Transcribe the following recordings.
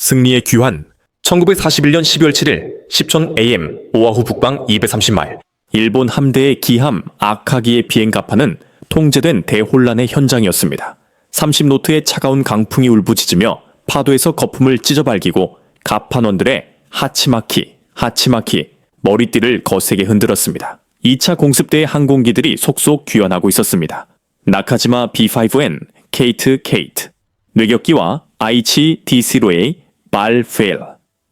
승리의 귀환. 1941년 12월 7일 10천 AM 오아후 북방 230마일 일본 함대의 기함 아카기의 비행 갑판은 통제된 대혼란의 현장이었습니다. 30노트의 차가운 강풍이 울부짖으며 파도에서 거품을 찢어발기고 갑판원들의 하치마키 머리띠를 거세게 흔들었습니다. 2차 공습대의 항공기들이 속속 귀환하고 있었습니다. 나카지마 B5N, 케이트, 뇌격기와 아이치 D0A, 발페일,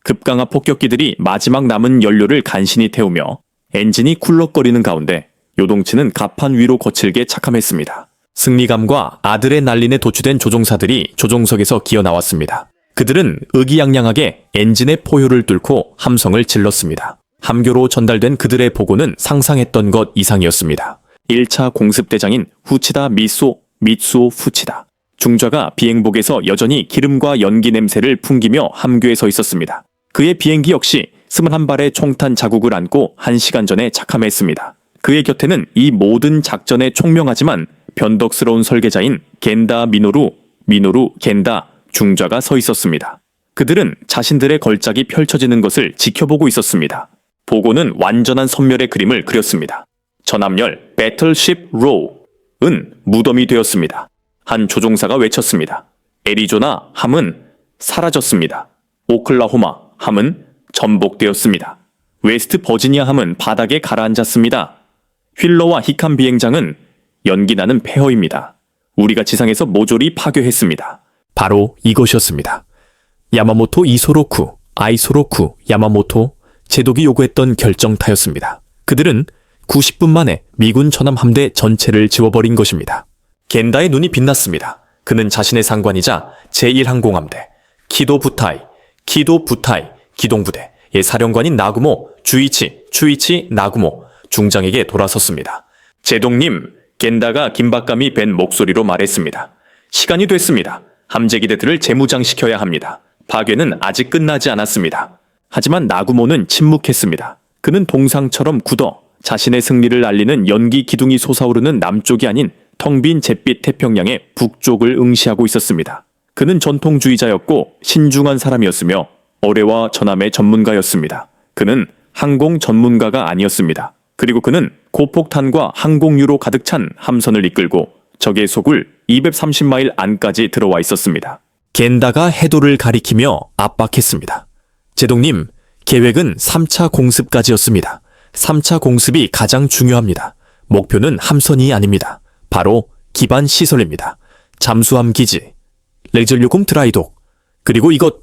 급강하 폭격기들이 마지막 남은 연료를 간신히 태우며 엔진이 쿨럭거리는 가운데 요동치는 갑판 위로 거칠게 착함했습니다. 승리감과 아드레날린에 도취된 조종사들이 조종석에서 기어 나왔습니다. 그들은 의기양양하게 엔진의 포효를 뚫고 함성을 질렀습니다. 함교로 전달된 그들의 보고는 상상했던 것 이상이었습니다. 1차 공습대장인 후치다 미츠오 후치다. 중좌가 비행복에서 여전히 기름과 연기 냄새를 풍기며 함교에 서 있었습니다. 그의 비행기 역시 21발의 총탄 자국을 안고 1시간 전에 착함했습니다. 그의 곁에는 이 모든 작전에 총명하지만 변덕스러운 설계자인 겐다 미노루 겐다 중좌가 서 있었습니다. 그들은 자신들의 걸작이 펼쳐지는 것을 지켜보고 있었습니다. 보고는 완전한 선멸의 그림을 그렸습니다. 전함열 배틀쉽 로우은 무덤이 되었습니다. 한 조종사가 외쳤습니다. 애리조나 함은 사라졌습니다. 오클라호마 함은 전복되었습니다. 웨스트 버지니아 함은 바닥에 가라앉았습니다. 휠러와 히칸 비행장은 연기나는 폐허입니다. 우리가 지상에서 모조리 파괴했습니다. 바로 이것이었습니다. 야마모토 이소로쿠, 아이소로쿠, 야마모토, 제독이 요구했던 결정타였습니다. 그들은 90분 만에 미군 전함 함대 전체를 지워버린 것입니다. 겐다의 눈이 빛났습니다. 그는 자신의 상관이자 제1항공함대, 키도부타이, 기동부대의 사령관인 나구모, 추이치 나구모 중장에게 돌아섰습니다. 제독님, 겐다가 긴박감이 밴 목소리로 말했습니다. 시간이 됐습니다. 함재기대들을 재무장시켜야 합니다. 파괴는 아직 끝나지 않았습니다. 하지만 나구모는 침묵했습니다. 그는 동상처럼 굳어 자신의 승리를 알리는 연기 기둥이 솟아오르는 남쪽이 아닌 텅 빈 잿빛 태평양의 북쪽을 응시하고 있었습니다. 그는 전통주의자였고 신중한 사람이었으며 어뢰와 전함의 전문가였습니다. 그는 항공 전문가가 아니었습니다. 그리고 그는 고폭탄과 항공유로 가득 찬 함선을 이끌고 적의 속을 230마일 안까지 들어와 있었습니다. 겐다가 해도를 가리키며 압박했습니다. 제독님, 계획은 3차 공습까지였습니다. 3차 공습이 가장 중요합니다. 목표는 함선이 아닙니다. 바로 기반 시설입니다. 잠수함 기지, 레저류공 드라이독, 그리고 이것.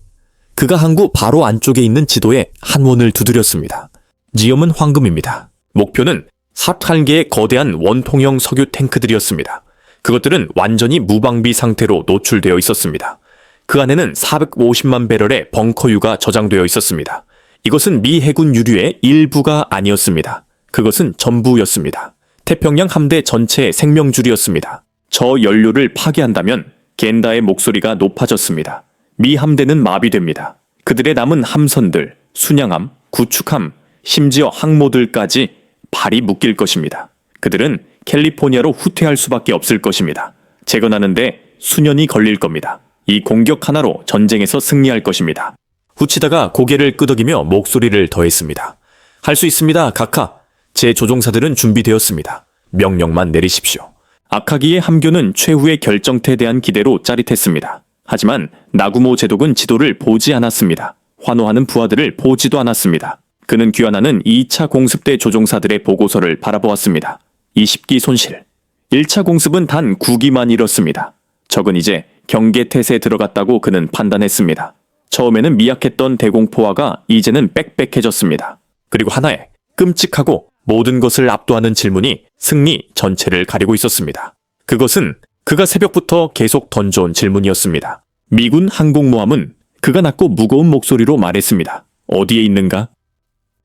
그가 항구 바로 안쪽에 있는 지도에 한원을 두드렸습니다. 지엄은 황금입니다. 목표는 41개의 거대한 원통형 석유 탱크들이었습니다. 그것들은 완전히 무방비 상태로 노출되어 있었습니다. 그 안에는 450만 배럴의 벙커유가 저장되어 있었습니다. 이것은 미 해군 유류의 일부가 아니었습니다. 그것은 전부였습니다. 태평양 함대 전체의 생명줄이었습니다. 저 연료를 파괴한다면 겐다의 목소리가 높아졌습니다. 미 함대는 마비됩니다. 그들의 남은 함선들, 순양함, 구축함, 심지어 항모들까지 발이 묶일 것입니다. 그들은 캘리포니아로 후퇴할 수밖에 없을 것입니다. 재건하는데 수년이 걸릴 겁니다. 이 공격 하나로 전쟁에서 승리할 것입니다. 후치다가 고개를 끄덕이며 목소리를 더했습니다. 할 수 있습니다, 가카. 제 조종사들은 준비되었습니다. 명령만 내리십시오. 아카기의 함교는 최후의 결정태에 대한 기대로 짜릿했습니다. 하지만 나구모 제독은 지도를 보지 않았습니다. 환호하는 부하들을 보지도 않았습니다. 그는 귀환하는 2차 공습대 조종사들의 보고서를 바라보았습니다. 20기 손실. 1차 공습은 단 9기만 잃었습니다. 적은 이제 경계태세에 들어갔다고 그는 판단했습니다. 처음에는 미약했던 대공포화가 이제는 빽빽해졌습니다. 그리고 하나의 끔찍하고 모든 것을 압도하는 질문이 승리 전체를 가리고 있었습니다. 그것은 그가 새벽부터 계속 던져온 질문이었습니다. 미군 항공모함은 그가 낮고 무거운 목소리로 말했습니다. 어디에 있는가?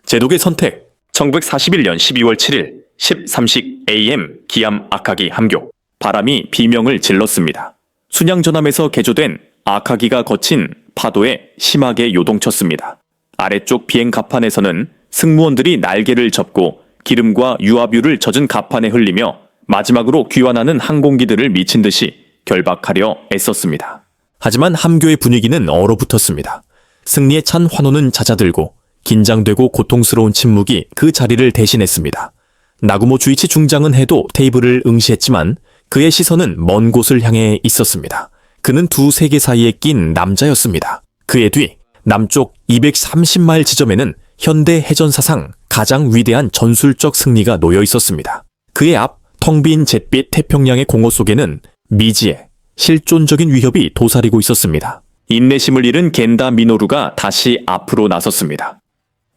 제독의 선택. 1941년 12월 7일 13시 AM 기암 아카기 함교. 바람이 비명을 질렀습니다. 순양전함에서 개조된 아카기가 거친 파도에 심하게 요동쳤습니다. 아래쪽 비행 갑판에서는 승무원들이 날개를 접고 기름과 유압유를 젖은 갑판에 흘리며 마지막으로 귀환하는 항공기들을 미친 듯이 결박하려 애썼습니다. 하지만 함교의 분위기는 얼어붙었습니다. 승리에 찬 환호는 잦아들고 긴장되고 고통스러운 침묵이 그 자리를 대신했습니다. 나구모 주이치 중장은 해도 테이블을 응시했지만 그의 시선은 먼 곳을 향해 있었습니다. 그는 두 세계 사이에 낀 남자였습니다. 그의 뒤 남쪽 230마일 지점에는 현대 해전사상 가장 위대한 전술적 승리가 놓여 있었습니다. 그의 앞 텅 빈 잿빛 태평양의 공허 속에는 미지의 실존적인 위협이 도사리고 있었습니다. 인내심을 잃은 겐다 미노루가 다시 앞으로 나섰습니다.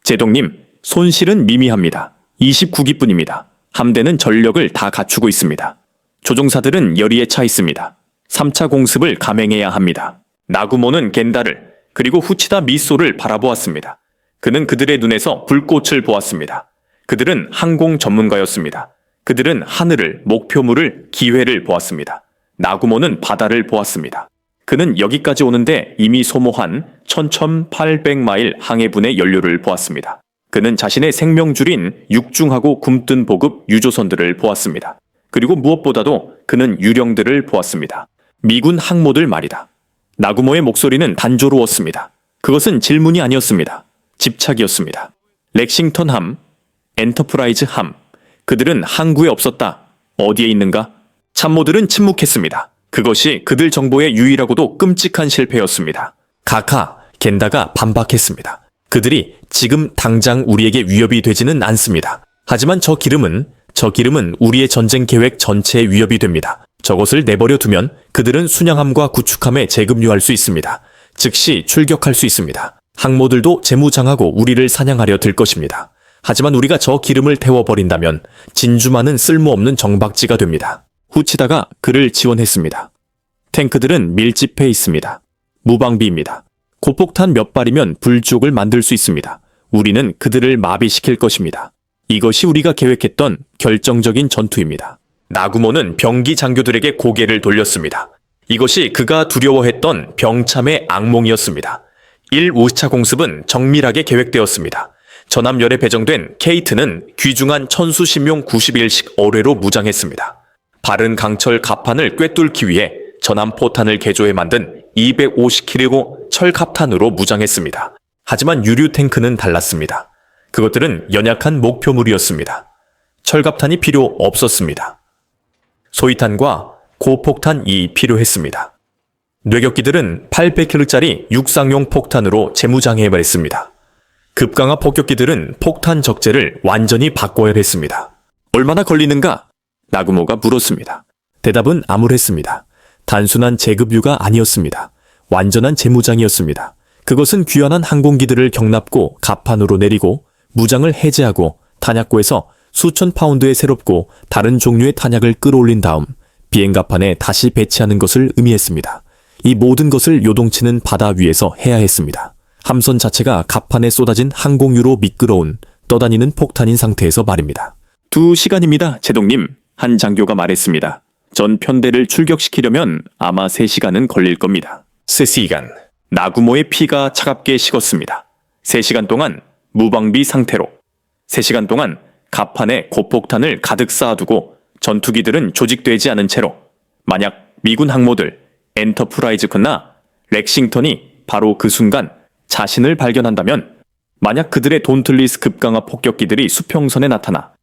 제동님, 손실은 미미합니다. 29기뿐입니다. 함대는 전력을 다 갖추고 있습니다. 조종사들은 열의에 차 있습니다. 3차 공습을 감행해야 합니다. 나구모는 겐다를 그리고 후치다 미소를 바라보았습니다. 그는 그들의 눈에서 불꽃을 보았습니다. 그들은 항공 전문가였습니다. 그들은 하늘을, 목표물을, 기회를 보았습니다. 나구모는 바다를 보았습니다. 그는 여기까지 오는데 이미 소모한 11,800마일 항해분의 연료를 보았습니다. 그는 자신의 생명줄인 육중하고 굼뜬 보급 유조선들을 보았습니다. 그리고 무엇보다도 그는 유령들을 보았습니다. 미군 항모들 말이다. 나구모의 목소리는 단조로웠습니다. 그것은 질문이 아니었습니다. 집착이었습니다. 렉싱턴 함, 엔터프라이즈 함, 그들은 항구에 없었다. 어디에 있는가? 참모들은 침묵했습니다. 그것이 그들 정보의 유일하고도 끔찍한 실패였습니다. 가카, 겐다가 반박했습니다. 그들이 지금 당장 우리에게 위협이 되지는 않습니다. 하지만 저 기름은 우리의 전쟁 계획 전체에 위협이 됩니다. 저것을 내버려 두면 그들은 순양함과 구축함에 재급류할 수 있습니다. 즉시 출격할 수 있습니다. 항모들도 재무장하고 우리를 사냥하려 들 것입니다. 하지만 우리가 저 기름을 태워버린다면 진주만은 쓸모없는 정박지가 됩니다. 후치다가 그를 지원했습니다. 탱크들은 밀집해 있습니다. 무방비입니다. 고폭탄 몇 발이면 불지옥을 만들 수 있습니다. 우리는 그들을 마비시킬 것입니다. 이것이 우리가 계획했던 결정적인 전투입니다. 나구모는 병기 장교들에게 고개를 돌렸습니다. 이것이 그가 두려워했던 병참의 악몽이었습니다. 1, 5차 공습은 정밀하게 계획되었습니다. 전함열에 배정된 케이트는 귀중한 천수신용 91식 어뢰로 무장했습니다. 바른 강철 갑판을 꿰뚫기 위해 전함 포탄을 개조해 만든 250kg 철갑탄으로 무장했습니다. 하지만 유류 탱크는 달랐습니다. 그것들은 연약한 목표물이었습니다. 철갑탄이 필요 없었습니다. 소위탄과 고폭탄이 필요했습니다. 뇌격기들은 800kg짜리 육상용 폭탄으로 재무장해버렸습니다. 급강화 폭격기들은 폭탄 적재를 완전히 바꿔야 했습니다. 얼마나 걸리는가? 나구모가 물었습니다. 대답은 암울했습니다. 단순한 재급유가 아니었습니다. 완전한 재무장이었습니다. 그것은 귀환한 항공기들을 경납고 갑판으로 내리고 무장을 해제하고 탄약고에서 수천 파운드의 새롭고 다른 종류의 탄약을 끌어올린 다음 비행갑판에 다시 배치하는 것을 의미했습니다. 이 모든 것을 요동치는 바다 위에서 해야 했습니다. 함선 자체가 갑판에 쏟아진 항공유로 미끄러운 떠다니는 폭탄인 상태에서 말입니다. 2시간입니다, 제동님. 한 장교가 말했습니다. 전 편대를 출격시키려면 아마 3시간은 걸릴 겁니다. 3시간. 나구모의 피가 차갑게 식었습니다. 3시간 동안 무방비 상태로 3시간 동안 갑판에 고폭탄을 가득 쌓아두고 전투기들은 조직되지 않은 채로 만약 미군 항모들 엔터프라이즈나 렉싱턴이 바로 그 순간 자신을 발견한다면 만약 그들의 돈틀리스 급강화 폭격기들이 수평선에 나타나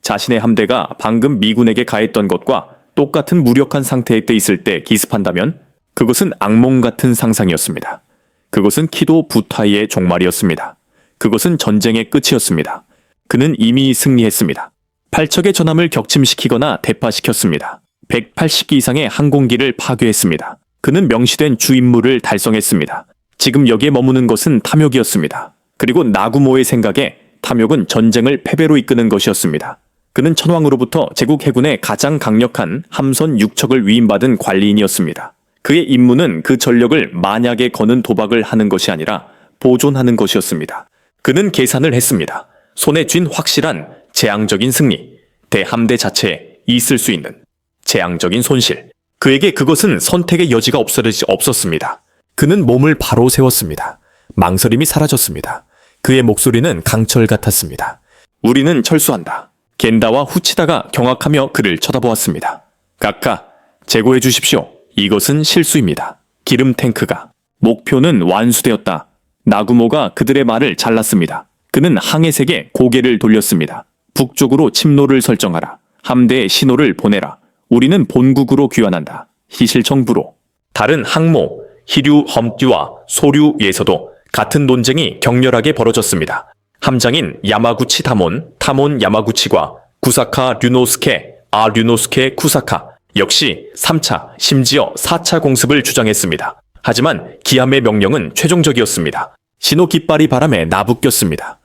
자신의 함대가 방금 미군에게 가했던 것과 똑같은 무력한 상태에 있을 때 기습한다면 그것은 악몽 같은 상상이었습니다. 그것은 키도 부타이의 종말이었습니다. 그것은 전쟁의 끝이었습니다. 그는 이미 승리했습니다. 8척의 전함을 격침시키거나 대파시켰습니다. 180기 이상의 항공기를 파괴했습니다. 그는 명시된 주임무를 달성했습니다. 지금 여기에 머무는 것은 탐욕이었습니다. 그리고 나구모의 생각에 탐욕은 전쟁을 패배로 이끄는 것이었습니다. 그는 천황으로부터 제국 해군의 가장 강력한 함선 6척을 위임받은 관리인이었습니다. 그의 임무는 그 전력을 만약에 거는 도박을 하는 것이 아니라 보존하는 것이었습니다. 그는 계산을 했습니다. 손에 쥔 확실한 재앙적인 승리, 대함대 자체에 있을 수 있는 재앙적인 손실. 그에게 그것은 선택의 여지가 없었습니다. 그는 몸을 바로 세웠습니다. 망설임이 사라졌습니다. 그의 목소리는 강철 같았습니다. 우리는 철수한다. 겐다와 후치다가 경악하며 그를 쳐다보았습니다. 각하, 재고해 주십시오. 이것은 실수입니다. 기름 탱크가. 목표는 완수되었다. 나구모가 그들의 말을 잘랐습니다. 그는 항해색에 고개를 돌렸습니다. 북쪽으로 침노를 설정하라. 함대에 신호를 보내라. 우리는 본국으로 귀환한다. 희실청부로. 다른 항모, 히류 험띠와 소류에서도 같은 논쟁이 격렬하게 벌어졌습니다. 함장인 야마구치 타몬 야마구치와 구사카 류노스케, 류노스케 쿠사카 역시 3차, 심지어 4차 공습을 주장했습니다. 하지만 기함의 명령은 최종적이었습니다. 신호 깃발이 바람에 나부꼈습니다.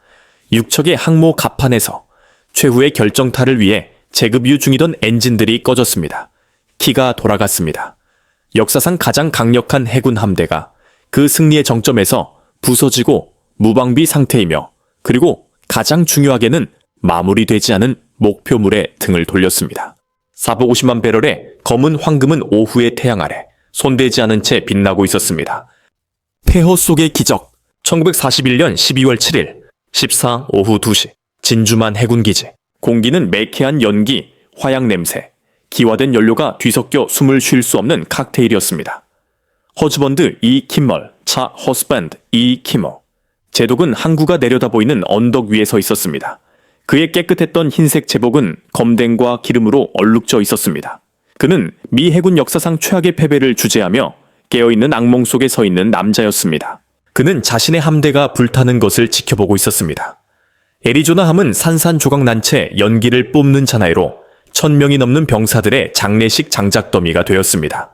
6척의 항모 갑판에서 최후의 결정타를 위해 재급유 중이던 엔진들이 꺼졌습니다. 키가 돌아갔습니다. 역사상 가장 강력한 해군 함대가 그 승리의 정점에서 부서지고 무방비 상태이며, 그리고 가장 중요하게는 마무리되지 않은 목표물에 등을 돌렸습니다. 450만 배럴의 검은 황금은 오후의 태양 아래 손대지 않은 채 빛나고 있었습니다. 폐허 속의 기적. 1941년 12월 7일 14 오후 2시 진주만 해군기지. 공기는 매캐한 연기, 화약 냄새, 기화된 연료가 뒤섞여 숨을 쉴 수 없는 칵테일이었습니다. 허즈번드 이 킴멀, 차 허스밴드 이 키머. 제독은 항구가 내려다 보이는 언덕 위에 서 있었습니다. 그의 깨끗했던 흰색 제복은 검댕과 기름으로 얼룩져 있었습니다. 그는 미 해군 역사상 최악의 패배를 주재하며 깨어있는 악몽 속에 서 있는 남자였습니다. 그는 자신의 함대가 불타는 것을 지켜보고 있었습니다. 애리조나 함은 산산조각 난 채 연기를 뿜는 사나이로 1000명이 넘는 병사들의 장례식 장작 더미가 되었습니다.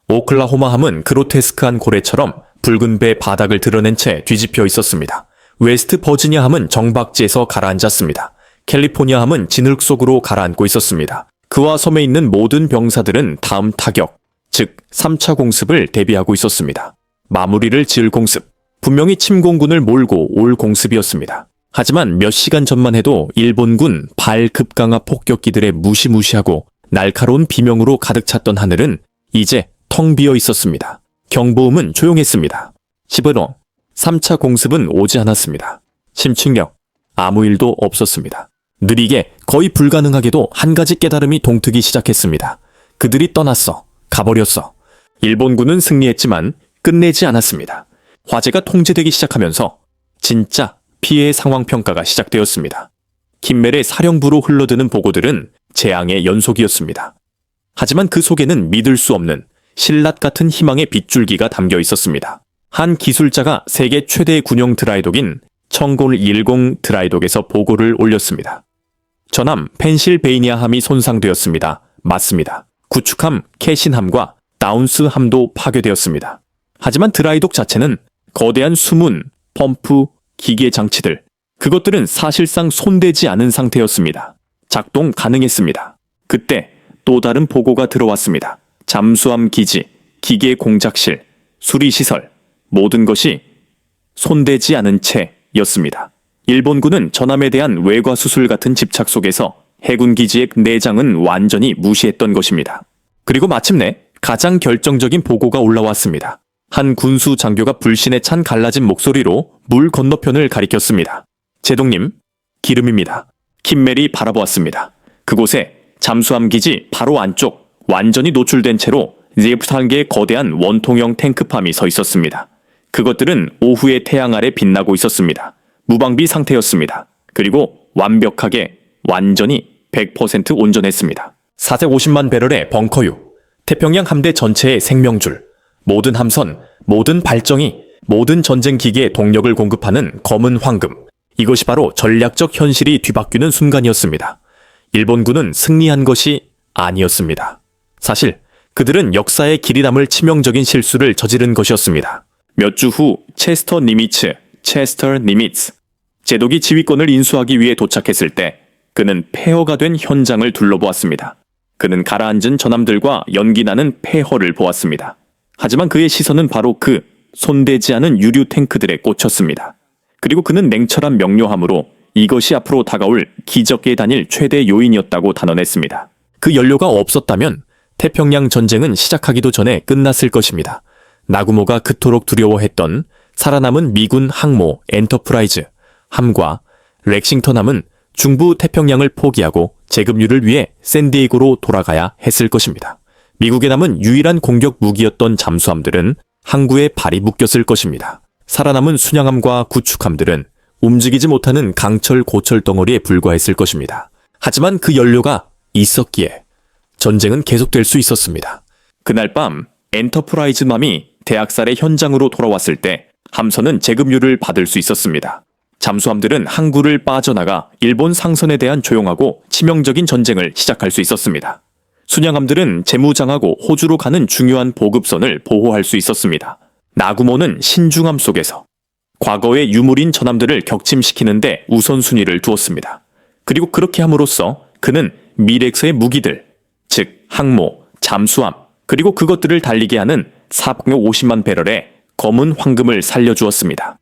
오클라호마 함은 그로테스크한 고래처럼 붉은 배 바닥을 드러낸 채 뒤집혀 있었습니다. 웨스트 버지니아 함은 정박지에서 가라앉았습니다. 캘리포니아 함은 진흙 속으로 가라앉고 있었습니다. 그와 섬에 있는 모든 병사들은 다음 타격, 즉 3차 공습을 대비하고 있었습니다. 마무리를 지을 공습, 분명히 침공군을 몰고 올 공습이었습니다. 하지만 몇 시간 전만 해도 일본군 발급강화 폭격기들의 무시무시하고 날카로운 비명으로 가득 찼던 하늘은 이제 텅 비어 있었습니다. 경보음은 조용했습니다. 11호, 3차 공습은 오지 않았습니다. 심층력, 아무 일도 없었습니다. 느리게, 거의 불가능하게도 한 가지 깨달음이 동트기 시작했습니다. 그들이 떠났어. 가버렸어. 일본군은 승리했지만 끝내지 않았습니다. 화재가 통제되기 시작하면서 진짜 피해 상황 평가가 시작되었습니다. 김멜의 사령부로 흘러드는 보고들은 재앙의 연속이었습니다. 하지만 그 속에는 믿을 수 없는 신랏 같은 희망의 빗줄기가 담겨 있었습니다. 한 기술자가 세계 최대 군용 드라이독인 청골 10 드라이독에서 보고를 올렸습니다. 전함 펜실베이니아 함이 손상되었습니다. 맞습니다. 구축함 캐신함과 다운스 함도 파괴되었습니다. 하지만 드라이독 자체는 거대한 수문, 펌프, 기계 장치들, 그것들은 사실상 손대지 않은 상태였습니다. 작동 가능했습니다. 그때 또 다른 보고가 들어왔습니다. 잠수함 기지, 기계 공작실, 수리시설, 모든 것이 손대지 않은 채였습니다. 일본군은 전함에 대한 외과 수술 같은 집착 속에서 해군 기지의 내장은 완전히 무시했던 것입니다. 그리고 마침내 가장 결정적인 보고가 올라왔습니다. 한 군수 장교가 불신에 찬 갈라진 목소리로 물 건너편을 가리켰습니다. 제독님, 기름입니다. 킴멜이 바라보았습니다. 그곳에 잠수함 기지 바로 안쪽 완전히 노출된 채로 4개의 거대한 원통형 탱크팜이 서 있었습니다. 그것들은 오후의 태양 아래 빛나고 있었습니다. 무방비 상태였습니다. 그리고 완벽하게 완전히 100% 온전했습니다. 450만 배럴의 벙커유, 태평양 함대 전체의 생명줄, 모든 함선, 모든 발정이, 모든 전쟁 기계에 동력을 공급하는 검은 황금, 이것이 바로 전략적 현실이 뒤바뀌는 순간이었습니다. 일본군은 승리한 것이 아니었습니다. 사실 그들은 역사의 길이 남을 치명적인 실수를 저지른 것이었습니다. 몇 주 후 체스터 니미츠, 제독이 지휘권을 인수하기 위해 도착했을 때 그는 폐허가 된 현장을 둘러보았습니다. 그는 가라앉은 전함들과 연기나는 폐허를 보았습니다. 하지만 그의 시선은 바로 그 손대지 않은 유류 탱크들에 꽂혔습니다. 그리고 그는 냉철한 명료함으로 이것이 앞으로 다가올 기적의 단일 최대 요인이었다고 단언했습니다. 그 연료가 없었다면 태평양 전쟁은 시작하기도 전에 끝났을 것입니다. 나구모가 그토록 두려워했던 살아남은 미군 항모 엔터프라이즈 함과 렉싱턴 함은 중부 태평양을 포기하고 재급류를 위해 샌디에이고로 돌아가야 했을 것입니다. 미국에 남은 유일한 공격 무기였던 잠수함들은 항구에 발이 묶였을 것입니다. 살아남은 순양함과 구축함들은 움직이지 못하는 강철 고철 덩어리에 불과했을 것입니다. 하지만 그 연료가 있었기에 전쟁은 계속될 수 있었습니다. 그날 밤 엔터프라이즈함이 대학살의 현장으로 돌아왔을 때 함선은 제급료를 받을 수 있었습니다. 잠수함들은 항구를 빠져나가 일본 상선에 대한 조용하고 치명적인 전쟁을 시작할 수 있었습니다. 순양함들은 재무장하고 호주로 가는 중요한 보급선을 보호할 수 있었습니다. 나구모는 신중함 속에서 과거의 유물인 전함들을 격침시키는 데 우선순위를 두었습니다. 그리고 그렇게 함으로써 그는 미래에서의 무기들, 즉 항모, 잠수함, 그리고 그것들을 달리게 하는 450만 배럴의 검은 황금을 살려주었습니다.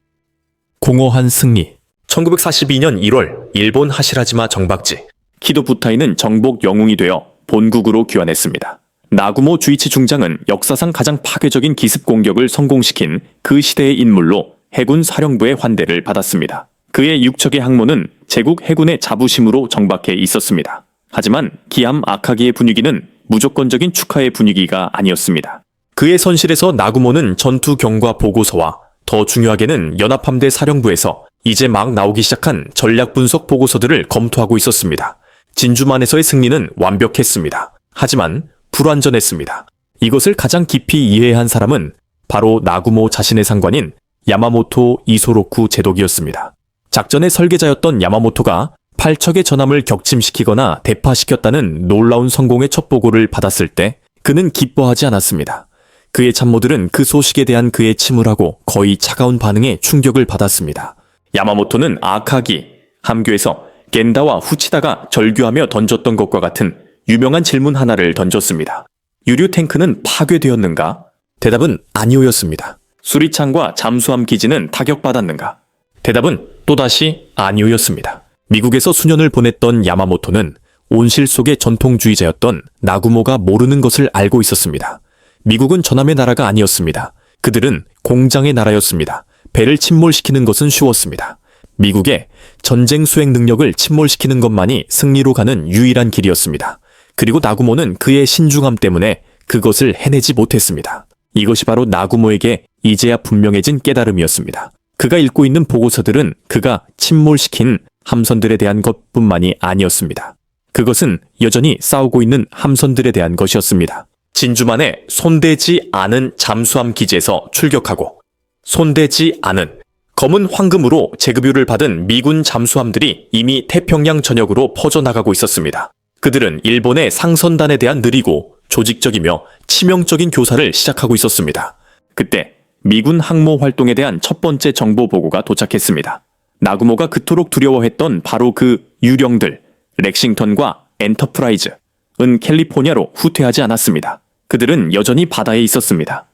공허한 승리. 1942년 1월 일본 하시라지마 정박지. 키도 부타이는 정복 영웅이 되어 본국으로 귀환했습니다. 나구모 주이치 중장은 역사상 가장 파괴적인 기습 공격을 성공시킨 그 시대의 인물로 해군 사령부의 환대를 받았습니다. 그의 6척의 항모는 제국 해군의 자부심으로 정박해 있었습니다. 하지만 기함 아카기의 분위기는 무조건적인 축하의 분위기가 아니었습니다. 그의 선실에서 나구모는 전투 경과 보고서와 더 중요하게는 연합함대 사령부에서 이제 막 나오기 시작한 전략 분석 보고서들을 검토하고 있었습니다. 진주만에서의 승리는 완벽했습니다. 하지만 불완전했습니다. 이것을 가장 깊이 이해한 사람은 바로 나구모 자신의 상관인 야마모토 이소로쿠 제독이었습니다. 작전의 설계자였던 야마모토가 8척의 전함을 격침시키거나 대파시켰다는 놀라운 성공의 첫 보고를 받았을 때 그는 기뻐하지 않았습니다. 그의 참모들은 그 소식에 대한 그의 침울하고 거의 차가운 반응에 충격을 받았습니다. 야마모토는 아카기, 함교에서 겐다와 후치다가 절규하며 던졌던 것과 같은 유명한 질문 하나를 던졌습니다. 유류 탱크는 파괴되었는가? 대답은 아니오였습니다. 수리창과 잠수함 기지는 타격받았는가? 대답은 또다시 아니오였습니다. 미국에서 수년을 보냈던 야마모토는 온실 속의 전통주의자였던 나구모가 모르는 것을 알고 있었습니다. 미국은 전함의 나라가 아니었습니다. 그들은 공장의 나라였습니다. 배를 침몰시키는 것은 쉬웠습니다. 미국의 전쟁 수행 능력을 침몰시키는 것만이 승리로 가는 유일한 길이었습니다. 그리고 나구모는 그의 신중함 때문에 그것을 해내지 못했습니다. 이것이 바로 나구모에게 이제야 분명해진 깨달음이었습니다. 그가 읽고 있는 보고서들은 그가 침몰시킨 함선들에 대한 것뿐만이 아니었습니다. 그것은 여전히 싸우고 있는 함선들에 대한 것이었습니다. 진주만에 손대지 않은 잠수함 기지에서 출격하고 손대지 않은 검은 황금으로 제급유를 받은 미군 잠수함들이 이미 태평양 전역으로 퍼져나가고 있었습니다. 그들은 일본의 상선단에 대한 느리고 조직적이며 치명적인 교사를 시작하고 있었습니다. 그때 미군 항모 활동에 대한 첫 번째 정보 보고가 도착했습니다. 나구모가 그토록 두려워했던 바로 그 유령들, 렉싱턴과 엔터프라이즈은 캘리포니아로 후퇴하지 않았습니다. 그들은 여전히 바다에 있었습니다.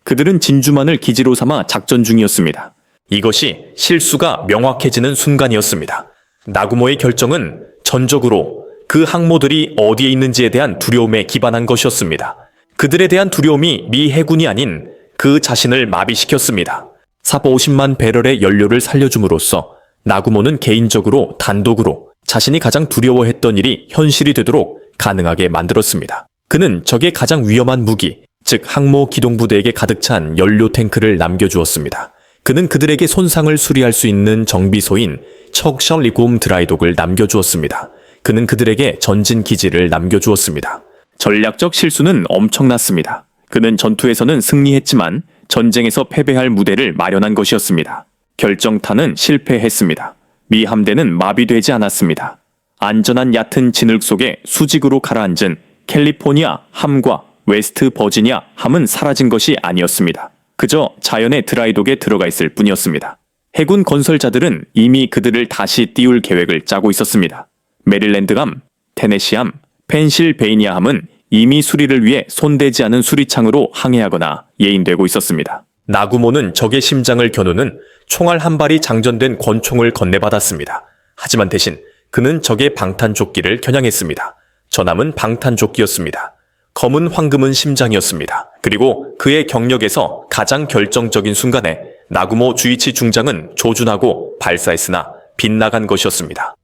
그들은 진주만을 기지로 삼아 작전 중이었습니다. 이것이 실수가 명확해지는 순간이었습니다. 나구모의 결정은 전적으로 그 항모들이 어디에 있는지에 대한 두려움에 기반한 것이었습니다. 그들에 대한 두려움이 미 해군이 아닌 그 자신을 마비시켰습니다. 450만 배럴의 연료를 살려줌으로써 나구모는 개인적으로 단독으로 자신이 가장 두려워했던 일이 현실이 되도록 가능하게 만들었습니다. 그는 적의 가장 위험한 무기, 즉 항모 기동부대에게 가득 찬 연료 탱크를 남겨주었습니다. 그는 그들에게 손상을 수리할 수 있는 정비소인 척셜리곰 드라이독을 남겨주었습니다. 그는 그들에게 전진 기지를 남겨주었습니다. 전략적 실수는 엄청났습니다. 그는 전투에서는 승리했지만 전쟁에서 패배할 무대를 마련한 것이었습니다. 결정타는 실패했습니다. 미 함대는 마비되지 않았습니다. 안전한 얕은 진흙 속에 수직으로 가라앉은 캘리포니아 함과 웨스트 버지니아 함은 사라진 것이 아니었습니다. 그저 자연의 드라이독에 들어가 있을 뿐이었습니다. 해군 건설자들은 이미 그들을 다시 띄울 계획을 짜고 있었습니다. 메릴랜드함, 테네시함, 펜실베이니아함은 이미 수리를 위해 손대지 않은 수리창으로 항해하거나 예인되고 있었습니다. 나구모는 적의 심장을 겨누는 총알 한 발이 장전된 권총을 건네받았습니다. 하지만 대신 그는 적의 방탄조끼를 겨냥했습니다. 전함은 방탄조끼였습니다. 검은 황금은 심장이었습니다. 그리고 그의 경력에서 가장 결정적인 순간에 나구모 주이치 중장은 조준하고 발사했으나 빗나간 것이었습니다.